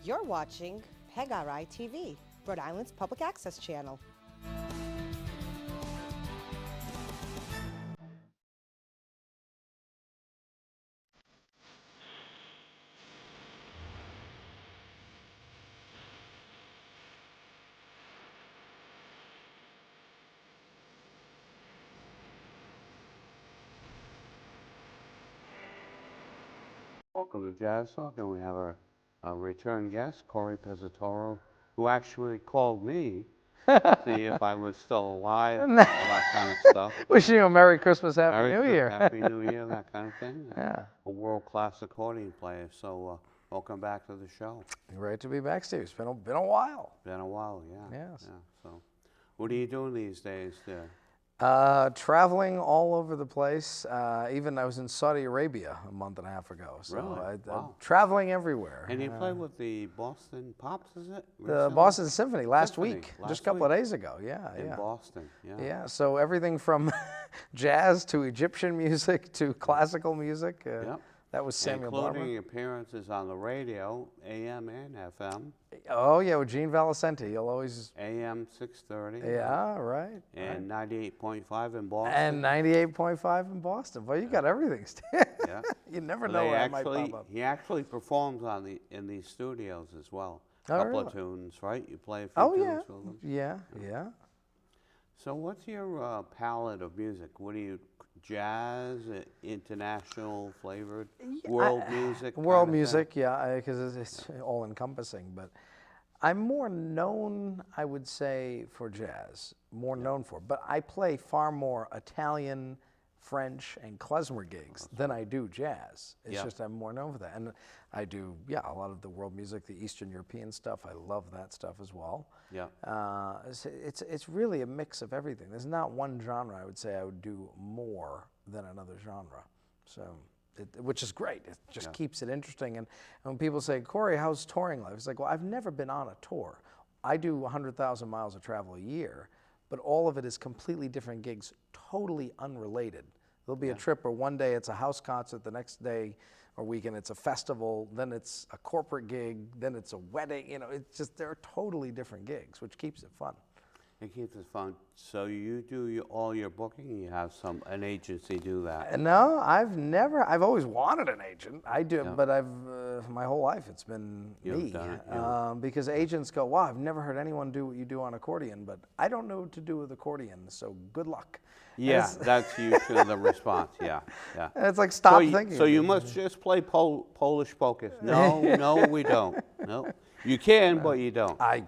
You're watching PEGRI TV, Rhode Island's public access channel. Welcome to Jazz Talk, and we have a return guest, Cory Pesaturo, who actually called me to see if I was still alive, all that kind of stuff. Wishing you a Merry Christmas, Happy New Year. Happy New Year, that kind of thing. Yeah. A world-class accordion player, so welcome back to the show. Great to be back, Steve. It's been a while. Been a while, yeah. Yes. Yeah, so, what are you doing these days there? Traveling all over the place. Even I was in Saudi Arabia a month and a half ago. So Really? I'm Wow. traveling everywhere. And you played with the Boston Pops, is it? The recently? Boston Symphony last Symphony, week, last just a couple week. of days ago. Yeah, In yeah. Boston, yeah. Yeah, so everything from jazz to Egyptian music to classical music. Yep. That was Samuel Including Barber. appearances on the radio, AM and FM. Oh, yeah, with Gene Valicenti. He'll always... AM 630. Yeah, right. And 98.5 in Boston. And 98.5 in Boston. Well, you got everything, Steve. Yeah. You never Well, know when it might pop up. He actually performs in these studios as well. A Oh, couple really? of tunes, right? You play a few Oh, tunes yeah. with them. Yeah, yeah. So what's your palette of music? What do you, jazz, international flavored, world music? World kind of thing? music, yeah, because it's all encompassing. But I'm more known, I would say, for jazz, more known for. But I play far more Italian, French, and klezmer gigs than I do jazz. It's Yeah. just I'm more known for that. And I do, yeah, a lot of the world music, the Eastern European stuff. I love that stuff as well. Yeah. It's really a mix of everything. There's not one genre I would say I would do more than another genre. So, which is great. It just keeps it interesting. And when people say, Cory, how's touring life? It's like, well, I've never been on a tour. I do 100,000 miles of travel a year, but all of it is completely different gigs, totally unrelated. There'll be a trip where one day it's a house concert, the next day or weekend it's a festival, then it's a corporate gig, then it's a wedding. You know, it's just, they're totally different gigs, which keeps it fun. It keeps it fun. So you do all your booking? You have an agency do that? No, I've always wanted an agent. I do, but my whole life it's been me. Done it, yeah. Because agents go, wow, I've never heard anyone do what you do on accordion, but I don't know what to do with accordion, so good luck. Yeah, that's usually the response, yeah. And it's like, stop thinking. So you must just play Polish polkas. No, we don't. No. You can, but you don't. I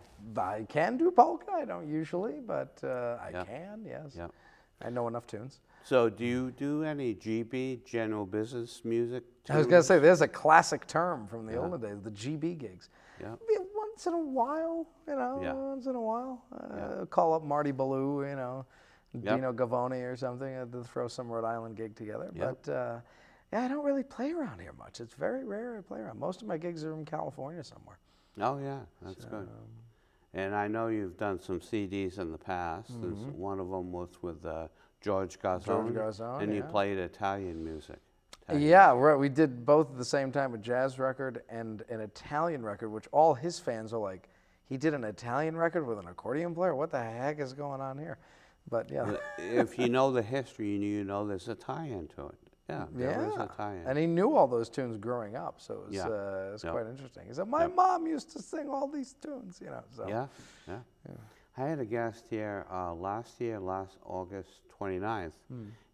can do polka. I don't usually, but I can, yes. Yeah. I know enough tunes. So do you do any GB, general business music? I was going to say, there's a classic term from the olden days, the GB gigs. Yeah. Once in a while, once in a while. Call up Marty Ballou, Dino Gavoni or something to throw some Rhode Island gig together. Yep. But I don't really play around here much. It's very rare I play around. Most of my gigs are in California somewhere. Oh, yeah, that's good. And I know you've done some CDs in the past. One of them was with George Garzone. And you played Italian music. Yeah, right. We did both at the same time, a jazz record and an Italian record, which all his fans are like, he did an Italian record with an accordion player? What the heck is going on here? But yeah. If you know the history, you know there's a tie-in to it. Yeah, there is a tie-in. And he knew all those tunes growing up, so it was quite interesting. He said, my mom used to sing all these tunes, So. Yeah. I had a guest here last August 29th,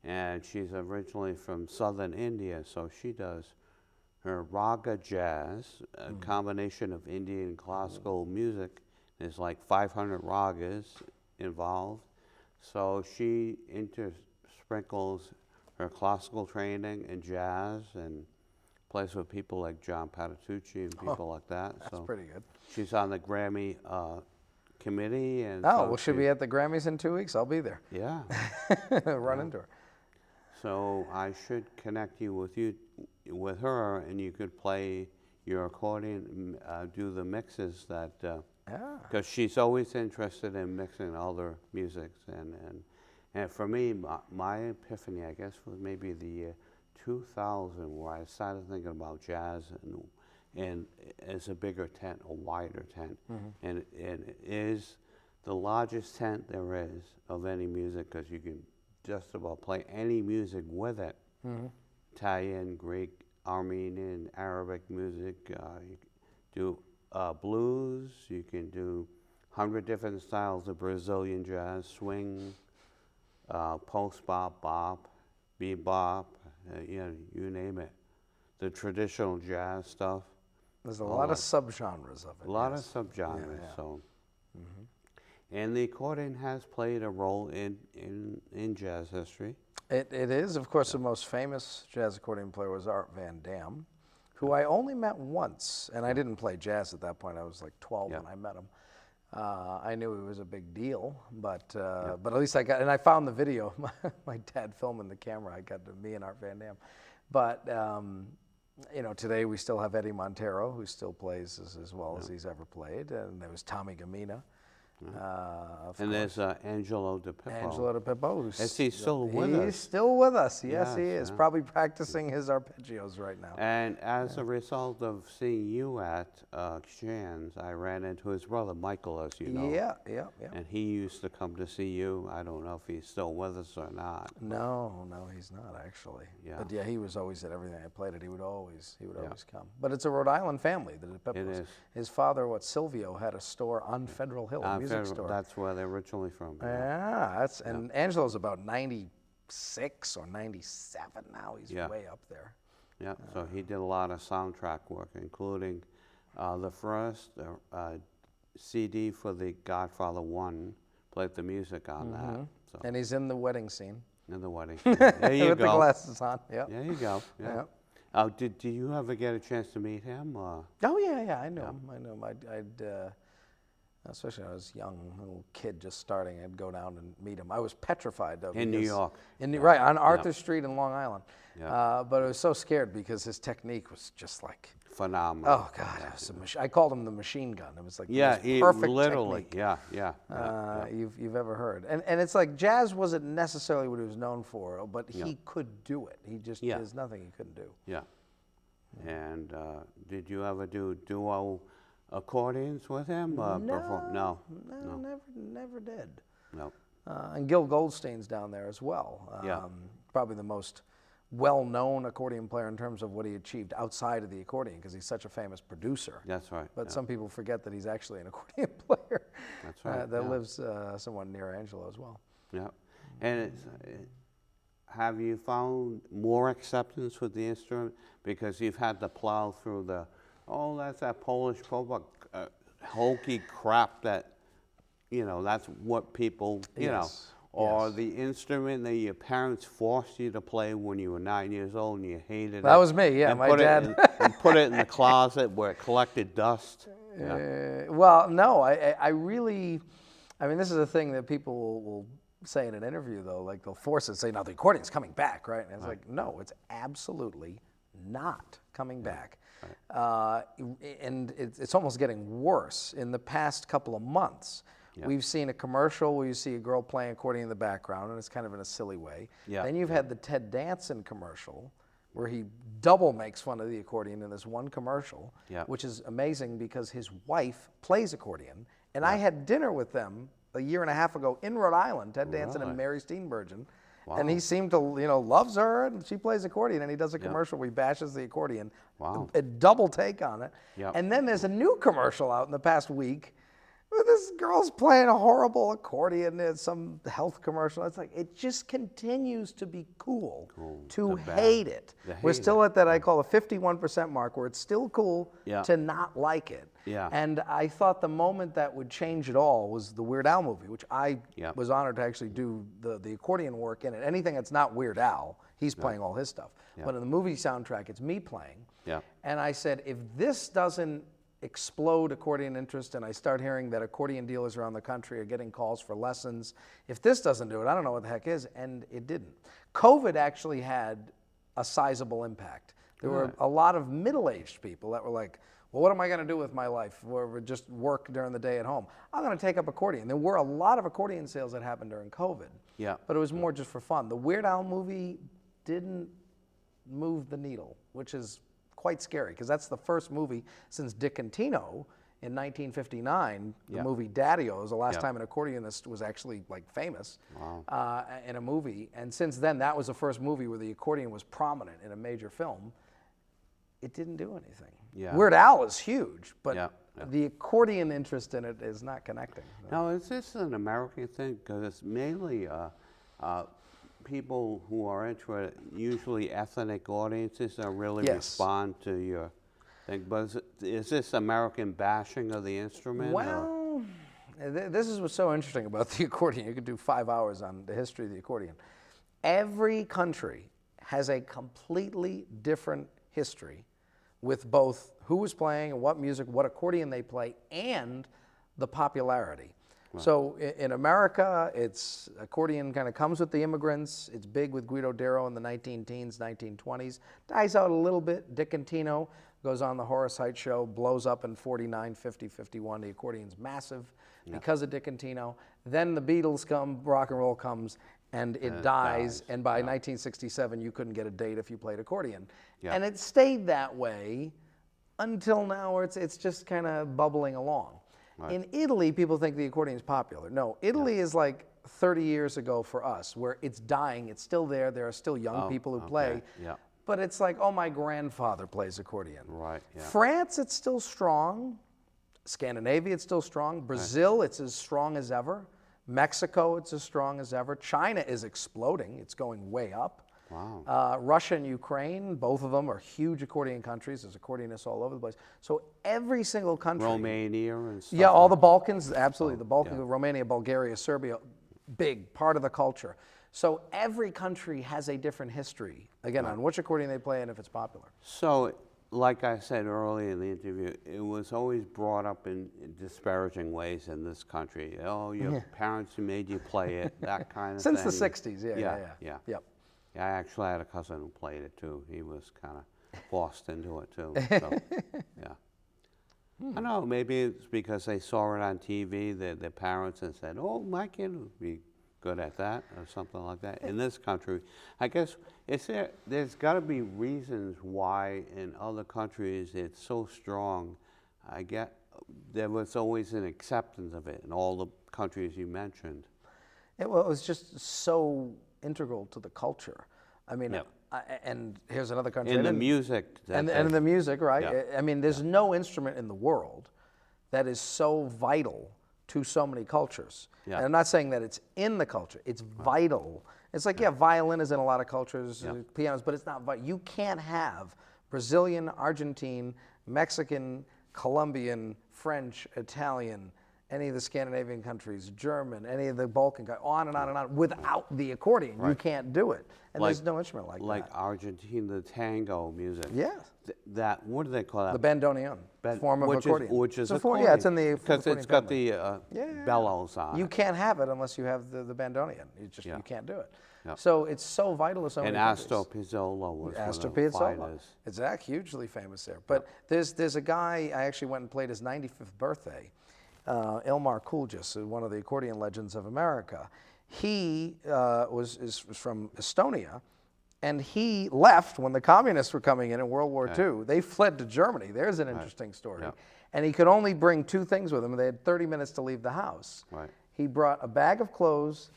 and she's originally from southern India, so she does her raga jazz, a combination of Indian classical music. There's like 500 ragas involved. So she intersprinkles her classical training and jazz and plays with people like John Patitucci and people like that. That's pretty good. She's on the Grammy committee. And well, she'll be at the Grammys in 2 weeks. I'll be there. Yeah. Run into her. So I should connect you with her, and you could play your accordion, do the mixes that, because she's always interested in mixing other musics. And for me, my epiphany, I guess, was maybe the year 2000, where I started thinking about jazz and it's a bigger tent, a wider tent, and it is the largest tent there is of any music because you can just about play any music with it. Italian, Greek, Armenian, Arabic music. You can do blues. You can do 100 different styles of Brazilian jazz, swing, post-bop, bop, bebop, you name it. The traditional jazz stuff. There's a lot of subgenres of it. A lot of subgenres. So, and the accordion has played a role in jazz history. It is, of course, the most famous jazz accordion player was Art Van Dam, who I only met once, and I didn't play jazz at that point. I was like 12 when I met him. I knew he was a big deal, but at least I found the video. My dad filming the camera. I got me and Art Van Dam. But today we still have Eddie Montero, who still plays as well as he's ever played, and there was Tommy Gamina. And there's Angelo DePippo. Angelo DePippo. Is he still with us? He's still with us. Yes, he is. yeah. Probably practicing his arpeggios right now. And as a result of seeing you at Shands, I ran into his brother, Michael, as you know. Yeah. And he used to come to see you. I don't know if he's still with us or not. No, he's not actually. Yeah. But yeah, he was always at everything I played at. He would always come. But it's a Rhode Island family, the DePippos. It is. His father, Silvio, had a store on Federal Hill, a music store. That's where they're originally from. And Angelo's about 96 or 97 now. He's way up there. Yeah, so he did a lot of soundtrack work, including the first CD for The Godfather 1, played the music on that. So. And he's in the wedding scene. In the wedding scene. There you With go. the glasses on, yeah. There you go. Yeah. Did you ever get a chance to meet him? Oh, yeah, I know him. I know him. I'd especially when I was young, a little kid just starting, I'd go down and meet him. I was petrified, though. In New York. Right, on Arthur Street in Long Island. Yeah. But I was so scared because his technique was just like... Phenomenal. Oh, God. It was I called him the machine gun. It was like the most he perfect literally, technique you've ever heard. And it's like jazz wasn't necessarily what he was known for, but he could do it. He just, there's nothing he couldn't do. Yeah. And did you ever do duo accordions with him? No, never did. No. And Gil Goldstein's down there as well. Probably the most well-known accordion player in terms of what he achieved outside of the accordion because he's such a famous producer. That's right. But some people forget that he's actually an accordion player. That's right. That lives somewhat near Angelo as well. Yeah. And have you found more acceptance with the instrument because you've had to plow through that's that Polish hokey crap that, that's what people, or the instrument that your parents forced you to play when you were 9 years old and you hated it. That was me, my dad. And put it in the closet where it collected dust. Well, no, I really, this is a thing that people will say in an interview, though, like they'll force it and say, no, the accordion's coming back, right? And it's like, no, it's absolutely not coming back. And it's almost getting worse. In the past couple of months, we've seen a commercial where you see a girl playing accordion in the background, and it's kind of in a silly way. Then you've had the Ted Danson commercial, where he double makes fun of the accordion in this one commercial, which is amazing because his wife plays accordion. And I had dinner with them a year and a half ago in Rhode Island, Ted Danson and Mary Steenburgen. Wow. And he seemed to, loves her, and she plays accordion, and he does a commercial where he bashes the accordion. Wow. A double take on it. And then there's a new commercial out in the past week where this girl's playing a horrible accordion in some health commercial. It's like, it just continues to be cool to hate it. We're still at that, I call a 51% mark, where it's still cool to not like it. And I thought the moment that would change it all was the Weird Al movie, which I was honored to actually do the accordion work in it. Anything that's not Weird Al, he's playing all his stuff. But in the movie soundtrack, it's me playing. And I said, if this doesn't explode accordion interest and I start hearing that accordion dealers around the country are getting calls for lessons, if this doesn't do it, I don't know what the heck is. And it didn't. COVID actually had a sizable impact. There were a lot of middle-aged people that were like, well, what am I going to do with my life? Or just work during the day at home. I'm going to take up accordion. There were a lot of accordion sales that happened during COVID. But it was more just for fun. The Weird Al movie didn't move the needle, which is quite scary because that's the first movie since Dick and Tino in 1959. The movie Daddy-O was the last time an accordionist was actually like famous in a movie. And since then, that was the first movie where the accordion was prominent in a major film. It didn't do anything. Yeah. Weird Al is huge, but the accordion interest in it is not connecting. So. Now, is this an American thing? Because it's mainly people who are into it, usually ethnic audiences that really respond to your thing. But is this American bashing of the instrument? Well, this is what's so interesting about the accordion. You could do 5 hours on the history of the accordion. Every country has a completely different history with both who was playing and what music, what accordion they play, and the popularity. Right. So in America, accordion kind of comes with the immigrants. It's big with Guido Darro in the 19-teens, 1920s. Dies out a little bit. Dick and Tino goes on the Horace Heidt show, blows up in 49, 50, 51. The accordion's massive because of Dick and Tino. Then the Beatles come, rock and roll comes, and it dies. And by 1967, you couldn't get a date if you played accordion. And it stayed that way until now, where it's just kind of bubbling along. Right. In Italy, people think the accordion is popular. No, Italy is like 30 years ago for us, where it's dying. It's still there. There are still young people who play. But it's like, oh, my grandfather plays accordion. Right. France, it's still strong. Scandinavia, it's still strong. Brazil, it's as strong as ever. Mexico, it's as strong as ever. China is exploding. It's going way up. Wow. Russia and Ukraine, both of them are huge accordion countries. There's accordionists all over the place. So every single country. Romania and stuff. Yeah, all the Balkans, absolutely. The Balkans, Romania, Bulgaria, Serbia, big part of the culture. So every country has a different history, again, on which accordion they play and if it's popular. So, like I said earlier in the interview, it was always brought up in disparaging ways in this country. Oh, your parents who made you play it, that kind of Since thing. Since the 60s, yeah. I actually had a cousin who played it too. He was kind of forced into it too. So, I don't know, maybe it's because they saw it on TV, their parents, and said, oh, my kid would be good at that, or something like that. In this country, I guess, there's got to be reasons why in other countries it's so strong. I get there was always an acceptance of it in all the countries you mentioned. Well, it was just so integral to the culture. I mean, and here's another country. In the music. And in the music, right? I mean, there's no instrument in the world that is so vital to so many cultures. And I'm not saying that it's in the culture. It's vital. It's like, violin is in a lot of cultures, pianos, but it's not vital. You can't have Brazilian, Argentine, Mexican, Colombian, French, Italian, any of the Scandinavian countries, German, any of the Balkan countries, on and on and on, without the accordion. You can't do it. And there's no instrument like that. Like Argentina, the tango music. Yeah. What do they call that? The bandoneon, form of accordion. Which is accordion. Yeah, it's in the because it's got the bellows on You can't have it unless you have the bandoneon. You can't do it. So it's so vital to so many countries. And Astor Piazzolla was Astor one of the Piazzolla. finest. It's hugely famous there. But there's a guy, I actually went and played his 95th birthday, Ilmar Kuljas, one of the accordion legends of America. He is from Estonia, and he left when the communists were coming in World War II. They fled to Germany. There's an interesting story. And he could only bring two things with him. They had 30 minutes to leave the house. He brought a bag of clothes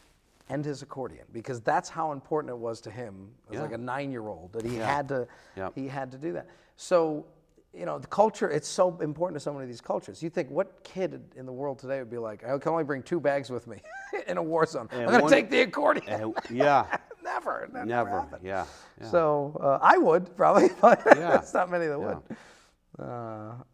and his accordion, because that's how important it was to him as like a 9-year-old that he had to do that. So, the culture, it's so important to so many of these cultures. You think, what kid in the world today would be like, I can only bring 2 bags with me in a war zone. I'm going to take the accordion. Never. That never happened. So I would probably, but it's not many that would.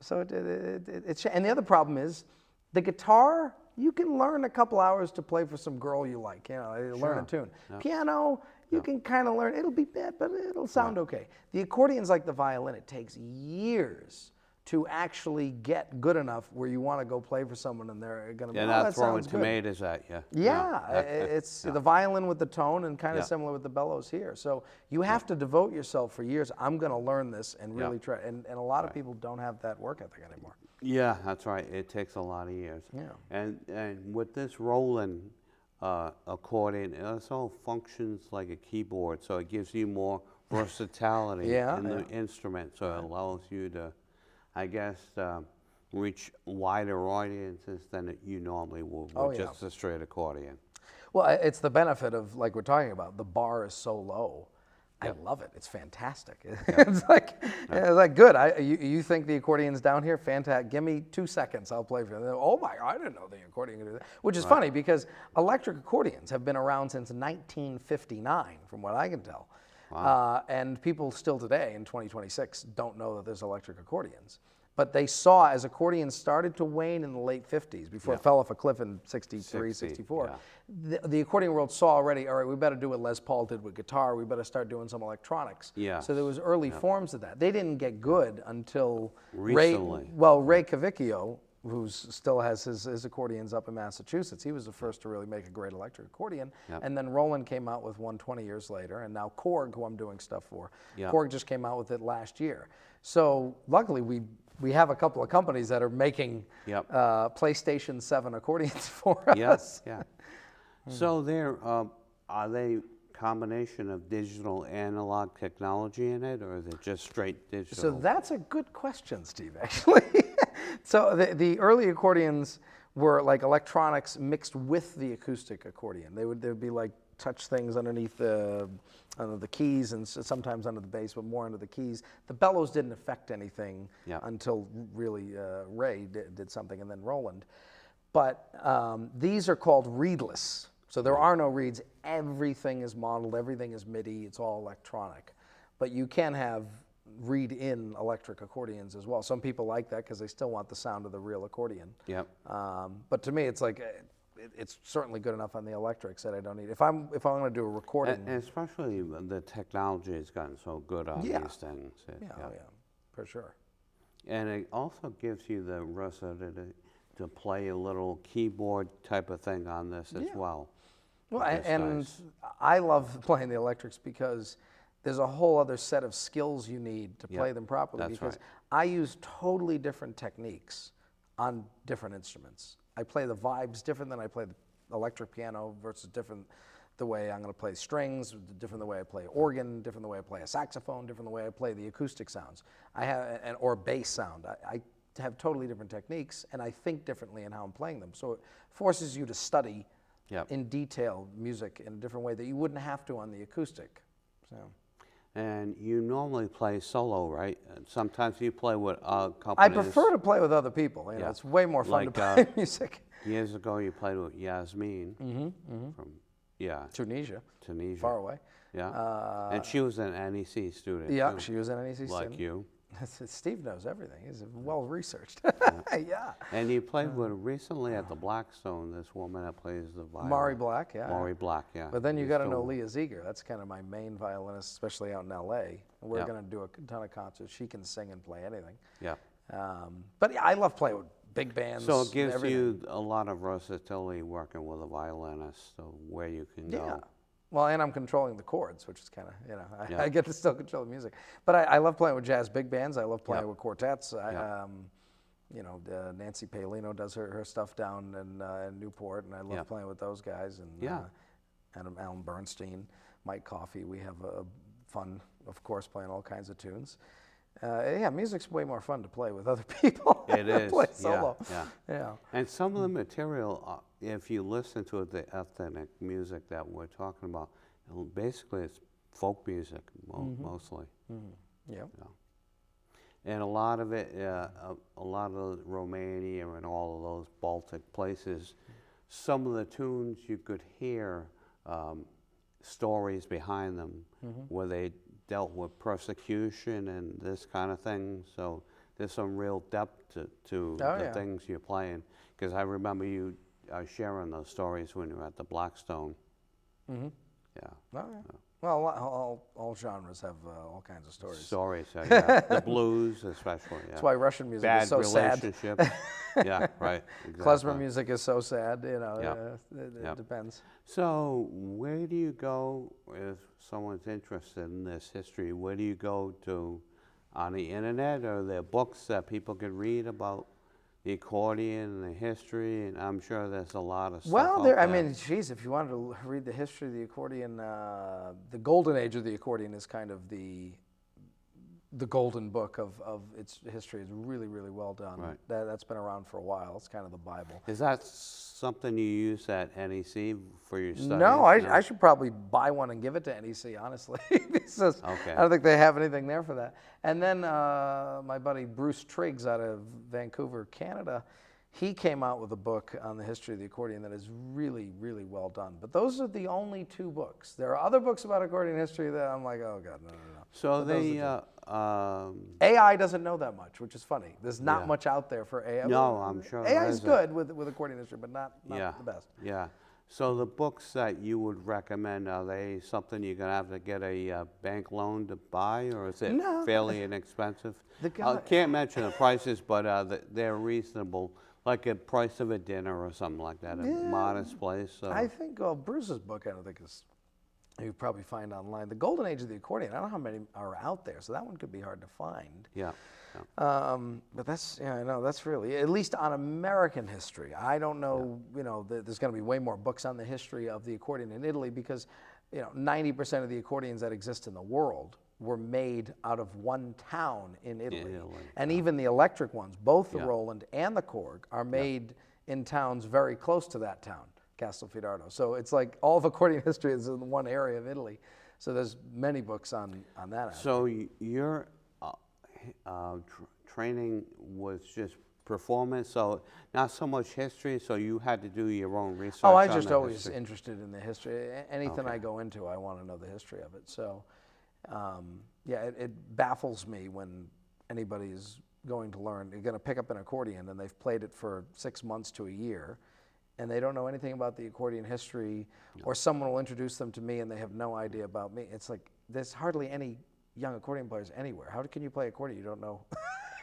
So and the other problem is the guitar. You can learn a couple hours to play for some girl you like. Learn a tune. Piano. You can kind of learn. It'll be bad, but it'll sound okay. The accordion's like the violin. It takes years to actually get good enough where you want to go play for someone and they're going to be, not throwing tomatoes at you. It's the violin with the tone and kind of similar with the bellows here. So you have to devote yourself for years. I'm going to learn this and really try. And a lot of people don't have that work ethic anymore. Yeah, that's right. It takes a lot of years. And with this Roland accordion, it also functions like a keyboard, so it gives you more versatility Yeah, in the instrument, so it allows you to, I guess, reach wider audiences than you normally would Oh, with yeah. just a straight accordion. Well, it's the benefit of, like we're talking about, the bar is so low. I love it. It's fantastic. It's like good. You think the accordion's down here? Fantastic. Give me 2 seconds. I'll play for you. Oh my! I didn't know the accordion could do that. Which is funny because electric accordions have been around since 1959, from what I can tell. Wow. And people still today, in 2026, don't know that there's electric accordions. But they saw as accordions started to wane in the late 50s, before it fell off a cliff in 63, 64, the accordion world saw already, all right, we better do what Les Paul did with guitar, we better start doing some electronics. Yeah. So there was early forms of that. They didn't get good until Recently. Ray Cavicchio, who still has his accordions up in Massachusetts, he was the first to really make a great electric accordion. And then Roland came out with one 20 years later, and now Korg, who I'm doing stuff for, Korg just came out with it last year. So luckily we have a couple of companies that are making PlayStation 7 accordions for us. So are they combination of digital analog technology in it, or is it just straight digital? So that's a good question, Steve, actually. So the early accordions were like electronics mixed with the acoustic accordion. There'd be like touch things underneath under the keys and sometimes under the bass, but more under the keys. The bellows didn't affect anything until really Ray did something, and then Roland. But these are called reedless. So there are no reeds. Everything is modeled. Everything is MIDI. It's all electronic. But you can have reed-in electric accordions as well. Some people like that because they still want the sound of the real accordion. But to me, it's like it's certainly good enough on the electrics that I don't need. If I'm going to do a recording, and especially the technology has gotten so good on these things. For sure. And it also gives you the versatility to play a little keyboard type of thing on this as well. Well, and I love playing the electrics because there's a whole other set of skills you need to play them properly. Because I use totally different techniques on different instruments. I play the vibes different than I play the electric piano versus different the way I'm going to play strings, different the way I play organ, different the way I play a saxophone, different the way I play the acoustic sounds. Or bass sound. I have totally different techniques, and I think differently in how I'm playing them. So it forces you to study in detail music in a different way that you wouldn't have to on the acoustic. So. And you normally play solo, right? And sometimes you play with companies. I prefer to play with other people. You know, it's way more fun to play music. Years ago, you played with Yasmin from Tunisia, far away. And she was an NEC student. Yeah, she was an NEC student. Like you. Steve knows everything. He's well researched. And you played with recently at the Blackstone, this woman that plays the violin. Maury Black, Maury Black, But then you got to know Leah Ziegler. That's kind of my main violinist, especially out in LA. We're going to do a ton of concerts. She can sing and play anything. But I love playing with big bands. So it gives you a lot of versatility working with a violinist, so where you can go. Well, and I'm controlling the chords, which is kind of, I get to still control the music. But I love playing with jazz big bands. I love playing with quartets. Nancy Paolino does her stuff down in Newport, and I love playing with those guys. And Alan Bernstein, Mike Coffey. We have fun, of course, playing all kinds of tunes. Music's way more fun to play with other people. It is. Play solo. And some of the material, if you listen to the ethnic music that we're talking about, basically it's folk music mostly. And a lot of it, a lot of Romania and all of those Baltic places, some of the tunes you could hear stories behind them where they dealt with persecution and this kind of thing. So there's some real depth to the things you're playing. Because I remember you sharing those stories when you were at the Blackstone. Well, all genres have all kinds of stories. The blues especially. That's why Russian music is so relationship. Exactly. Klezmer music is so sad, it depends. So where do you go if someone's interested in this history? Where do you go to on the internet? Or are there books that people can read about the accordion, the history, and I'm sure there's a lot of stuff Well, out there. I there. mean, geez, if you wanted to read the history of the accordion, the golden age of the accordion is kind of the golden book of its history. Is really, really well done. Right. That's been around for a while. It's kind of the Bible. Is that something you use at NEC for your studies? No, I should probably buy one and give it to NEC, honestly. Because Okay. I don't think they have anything there for that. And then my buddy Bruce Triggs out of Vancouver, Canada, he came out with a book on the history of the accordion that is really, really well done. But those are the only two books. There are other books about accordion history that I'm like, oh God, no. So But those they, AI doesn't know that much, which is funny. There's not Yeah. much out there for AI. No, I'm sure AI there is isn't. good with accordion history, but not yeah, the best. yeah. So the books that you would recommend, are they something you're gonna have to get a bank loan to buy, or is it No. fairly inexpensive? The I guy- can't mention the prices, but they're reasonable, like a price of a dinner or something like that, a modest place. So. I think, well, Bruce's book, I don't think is, you probably find online. The Golden Age of the Accordion, I don't know how many are out there, so that one could be hard to find. Yeah. But that's, yeah, I know, that's really, at least on American history. I don't know, there's going to be way more books on the history of the accordion in Italy because, 90% of the accordions that exist in the world were made out of one town in Italy. And even the electric ones, both the Roland and the Korg, are made in towns very close to that town, Castelfidardo. So it's like all of accordion history is in one area of Italy. So there's many books on that aspect. So your training was just performance, so not so much history, so you had to do your own research. Oh, I on just the always history. interested in the history. Anything I go into, I want to know the history of it. So, it baffles me when anybody's going to learn. You're going to pick up an accordion, and they've played it for 6 months to a year, and they don't know anything about the accordion history, or someone will introduce them to me, and they have no idea about me. It's like there's hardly any young accordion players anywhere. How can you play accordion? You don't know.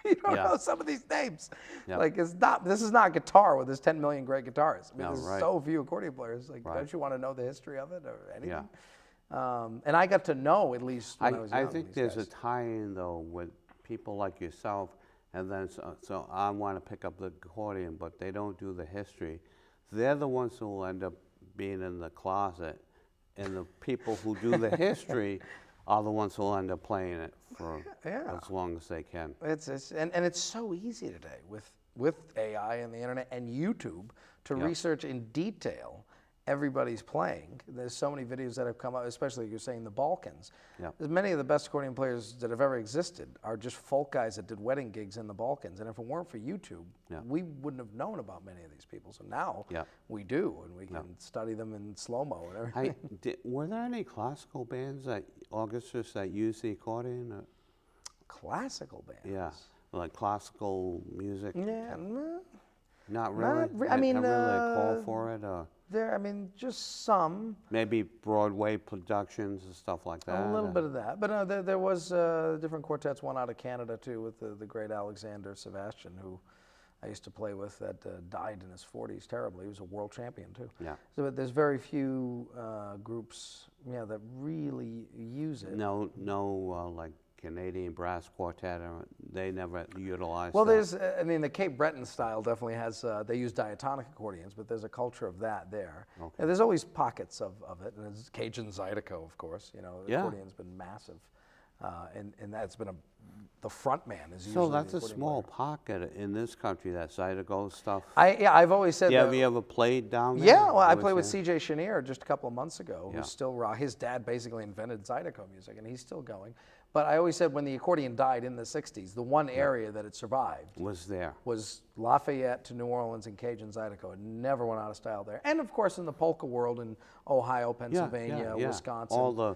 You don't know some of these names. Yeah. Like this is not guitar with there's 10 million great guitarists. I mean, No, there's right. so few accordion players. Like, Right. don't you want to know the history of it or anything? Yeah. And I got to know at least when I was young. I think these there's guys. a tie-in though with people like yourself, and then so I want to pick up the accordion, but they don't do the history. They're the ones who will end up being in the closet, and the people who do the history are the ones who will end up playing it for as long as they can. And it's so easy today with AI and the internet and YouTube to research in detail everybody's playing. There's so many videos that have come out, especially you're saying the Balkans. Yep. There's many of the best accordion players that have ever existed are just folk guys that did wedding gigs in the Balkans. And if it weren't for YouTube, we wouldn't have known about many of these people. So now we do, and we can study them in slow-mo and everything. Were there any classical bands, orchestras that use the accordion? Classical bands? Yeah, like classical music? Yeah, no. Not really? I mean, not really a call for it? Or just some. maybe Broadway productions and stuff like that? A little bit of that. But there was different quartets, one out of Canada, too, with the great Alexander Sebastian, who I used to play with, that died in his 40s terribly. He was a world champion, too. Yeah. So but there's very few groups that really use it. No, like Canadian brass quartet, they never utilize Well, that. there's, the Cape Breton style definitely has, they use diatonic accordions, but there's a culture of that there. Okay. And there's always pockets of it, and there's Cajun Zydeco, of course. The accordion's been massive, and that's been the front man is usually So that's the a accordion small player. pocket in this country, that Zydeco stuff. I've always said that. Have you ever played down there? Yeah, well, I played with C.J. Chenier just a couple of months ago, Yeah. who's still raw. His dad basically invented Zydeco music, and he's still going. But I always said when the accordion died in the 60s, the one area that it survived Was there? was Lafayette to New Orleans and Cajun Zydeco. It never went out of style there. And, of course, in the polka world in Ohio, Pennsylvania, Wisconsin. All the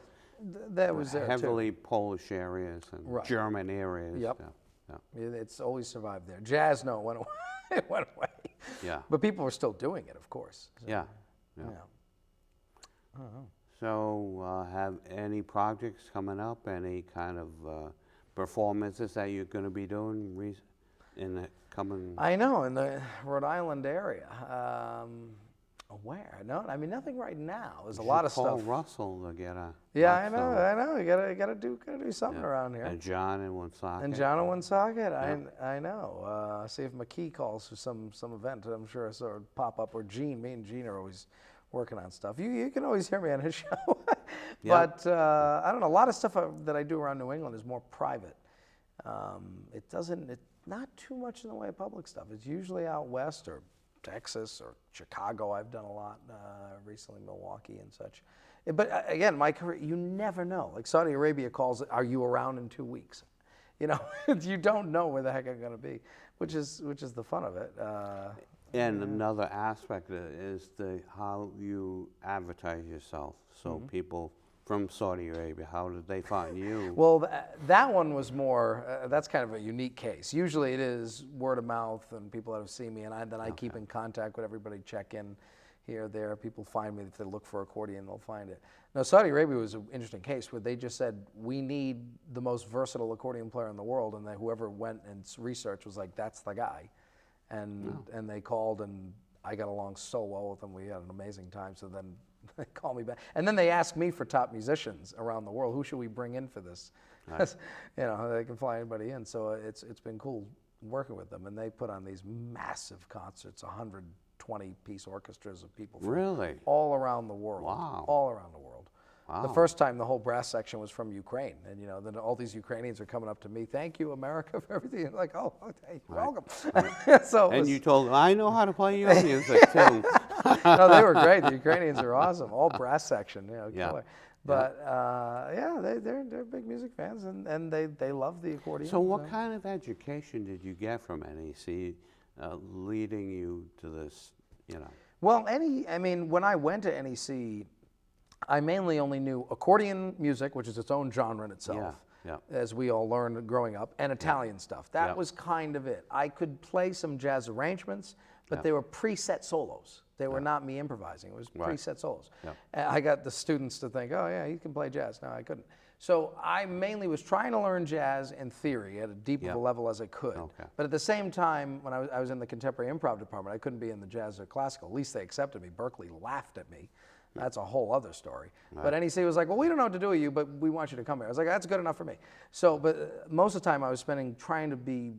that was there, heavily Polish areas and Right. German areas. Yep. Yeah. It's always survived there. Jazz, no, it went away. It went away. Yeah. But people were still doing it, of course. So, Yeah. yeah. So have any projects coming up, any kind of performances that you're going to be doing in the coming? I know, in the Rhode Island area. Where? No, I mean nothing right now. There's a You lot should of call stuff. Russell to get a. Yeah, I Russell. know. You gotta do something around here. And John in Woonsocket. And John in Woonsocket, I know. See if McKee calls for some event. I'm sure I saw it pop up. Or Gene, me and Gene are always working on stuff. You can always hear me on his show. But I don't know. A lot of stuff that I do around New England is more private. It's not too much in the way of public stuff. It's usually out west or Texas or Chicago. I've done a lot recently, Milwaukee and such. But again, my career, you never know. Like Saudi Arabia calls it, "Are you around in 2 weeks?" You know, you don't know where the heck I'm going to be, which is the fun of it. And another aspect is how you advertise yourself. So people from Saudi Arabia, how did they find you? Well, that one was more, that's kind of a unique case. Usually it is word of mouth and people that have seen me, and I keep in contact with everybody, check in here, there. People find me. If they look for accordion, they'll find it. Now, Saudi Arabia was an interesting case where they just said, we need the most versatile accordion player in the world, and whoever went and researched was like, that's the guy. And they called, and I got along so well with them. We had an amazing time. So then they called me back, and then they asked me for top musicians around the world. Who should we bring in for this? Right. You know, they can fly anybody in. So it's been cool working with them, and they put on these massive concerts, 120-piece orchestras of people from all around the world. Wow. All around the world. Wow. The first time the whole brass section was from Ukraine, and you know, then all these Ukrainians are coming up to me, "Thank you, America, for everything." I'm like, "Oh, hey, welcome." So and you told them, "I know how to play your music too." No, they were great. The Ukrainians are awesome. All brass section, you know, killer. But they're big music fans, and they love the accordion. So what kind of education did you get from NEC, leading you to this? You know. Well, I mean, when I went to NEC, I mainly only knew accordion music, which is its own genre in itself, as we all learned growing up, and Italian stuff. That was kind of it. I could play some jazz arrangements, but they were preset solos. They were not me improvising. It was preset solos. I got the students to think, "Oh yeah, you can play jazz." No, I couldn't. So I mainly was trying to learn jazz in theory at a deep of a level as I could. But at the same time, when I was in the contemporary improv department, I couldn't be in the jazz or classical. At least they accepted me. Berkeley laughed at me. That's a whole other story. But NEC was like, "Well, we don't know what to do with you, but we want you to come here." I was like, "That's good enough for me." So, but most of the time I was spending trying to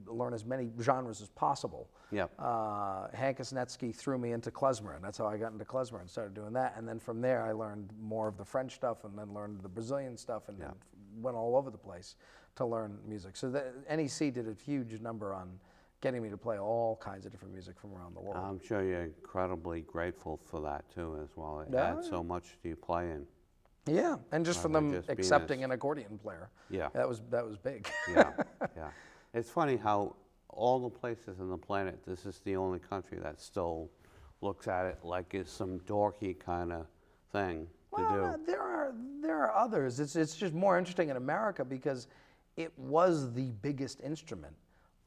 learn as many genres as possible. Hank Osnetsky threw me into klezmer, and that's how I got into klezmer and started doing that. And then from there I learned more of the French stuff, and then learned the Brazilian stuff, and then went all over the place to learn music. So the NEC did a huge number on getting me to play all kinds of different music from around the world. I'm sure you're incredibly grateful for that too, as well. It adds so much to you playing. Yeah, and just for them accepting an accordion player. Yeah, that was big. Yeah. It's funny how all the places on the planet, this is the only country that still looks at it like it's some dorky kind of thing to do. There are others. It's just more interesting in America because it was the biggest instrument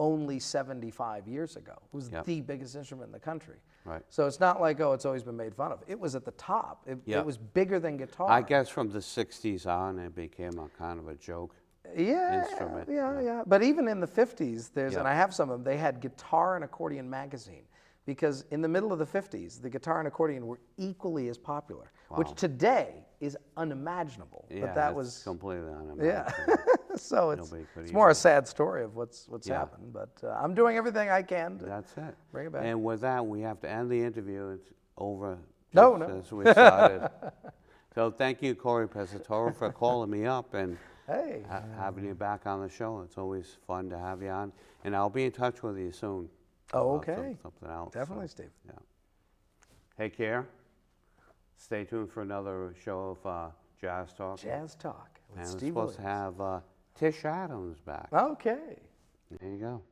only 75 years ago. It was the biggest instrument in the country. Right. So it's not like, oh, it's always been made fun of. It was at the top. It was bigger than guitar. I guess from the 60s on, it became a kind of a joke instrument. Yeah. But even in the 50s, and I have some of them, they had Guitar and Accordion magazine. Because in the middle of the 50s, the guitar and accordion were equally as popular, which today is unimaginable. Yeah, but that was completely unimaginable. So it's more a sad story of what's happened. But I'm doing everything I can to bring it back. And with that, we have to end the interview. It's over as we started. So thank you, Cory Pesaturo, for calling me up and having you back on the show. It's always fun to have you on. And I'll be in touch with you soon. Oh, okay. Something else. Definitely, Steve. Yeah. Take care. Stay tuned for another show of Jazz Talk. Jazz Talk with and Steve we're supposed to have Tish Adams back. Okay. There you go.